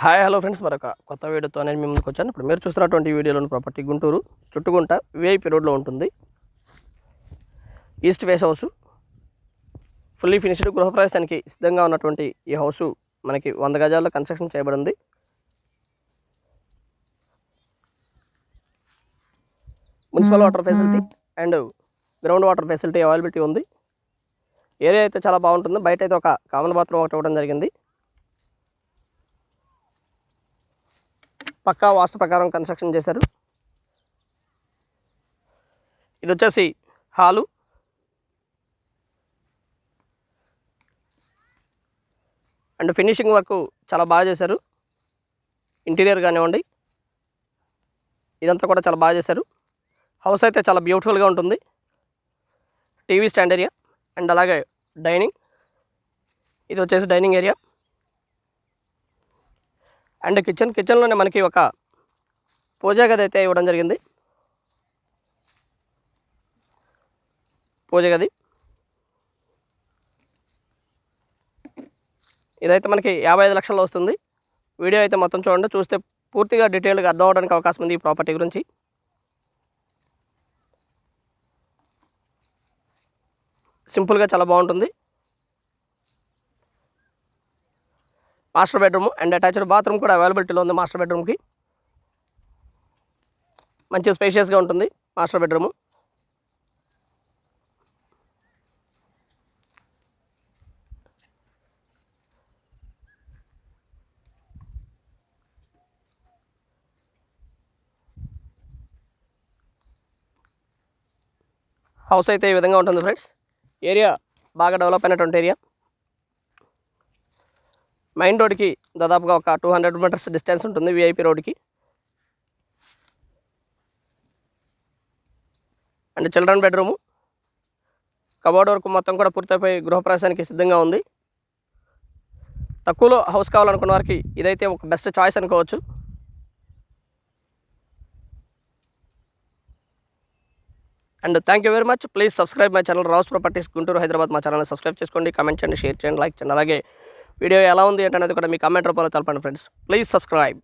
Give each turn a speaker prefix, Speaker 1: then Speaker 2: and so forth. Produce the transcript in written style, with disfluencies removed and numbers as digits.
Speaker 1: Hi hello friends, మరొక కొత్త వీడియోతో నేను మీ ముందుకు వచ్చాను. ఇప్పుడు మీరు చూస్తున్నటువంటి వీడియోలోని ప్రాపర్టీ గుంటూరు చుట్టుగుంట విఐపి రోడ్లో ఉంటుంది. East face house, fully finished, గృహప్రవేశానికి సిద్ధంగా ఉన్నటువంటి ఈ హౌస్ మనకి 100 గజాల్లో కన్స్ట్రక్షన్ చేయబడింది. Municipal water facility and ground water facility availability ఉంది. ఏరియా అయితే చాలా బాగుంటుంది. బయట అయితే ఒక కామన్ బాత్రూమ్ ఒకటి ఇవ్వడం జరిగింది. పక్కా వాస్తు ప్రకారం కన్స్ట్రక్షన్ చేశారు. ఇది వచ్చేసి హాలు. అండ్ ఫినిషింగ్ వర్క్ చాలా బాగా చేశారు. ఇంటీరియర్ కానివ్వండి, ఇదంతా కూడా చాలా బాగా చేశారు. హౌస్ అయితే చాలా బ్యూటిఫుల్గా ఉంటుంది. టీవీ స్టాండ్ ఏరియా అండ్ అలాగే డైనింగ్. ఇది వచ్చేసి డైనింగ్ ఏరియా అండ్ కిచెన్లోనే మనకి ఒక పూజా గది అయితే ఇవ్వడం జరిగింది. పూజ గది ఇదైతే మనకి 55 లక్షల్లో వస్తుంది. వీడియో అయితే మొత్తం చూడండి. చూస్తే పూర్తిగా డీటెయిల్గా అర్థం అవడానికి అవకాశం ఉంది ఈ ప్రాపర్టీ గురించి. సింపుల్గా చాలా బాగుంటుంది. Master bedroom and attached bathroom కూడా అవైలబిలిటీలో ఉంది. మాస్టర్ బెడ్రూమ్కి మంచి స్పేషియస్గా ఉంటుంది మాస్టర్ బెడ్రూము. హౌస్ అయితే ఈ విధంగా ఉంటుంది ఫ్రెండ్స్. ఏరియా బాగా డెవలప్ అయినటువంటి ఏరియా. మెయిన్ రోడ్కి దాదాపుగా ఒక 200 మీటర్స్ డిస్టెన్స్ ఉంటుంది విఐపి రోడ్కి. And children bedroom, cupboard work మొత్తం కూడా పూర్తయిపోయి గృహప్రవేశానికి సిద్ధంగా ఉంది. తక్కువలో హౌస్ కావాలనుకున్న వారికి ఇదైతే ఒక బెస్ట్ చాయిస్ అనుకోవచ్చు. And thank you very much. Please subscribe my channel Rao's properties Guntur, Hyderabad. మా ఛానల్ని సబ్స్క్రైబ్ చేసుకోండి, కామెంట్ చేయండి, షేర్ చేయండి, లైక్ చేయండి. అలాగే వీడియో ఎలా ఉంది ఏంటనేది కూడా మీ కామెంట్ రూపంలో తెలపండి ఫ్రెండ్స్. Please subscribe.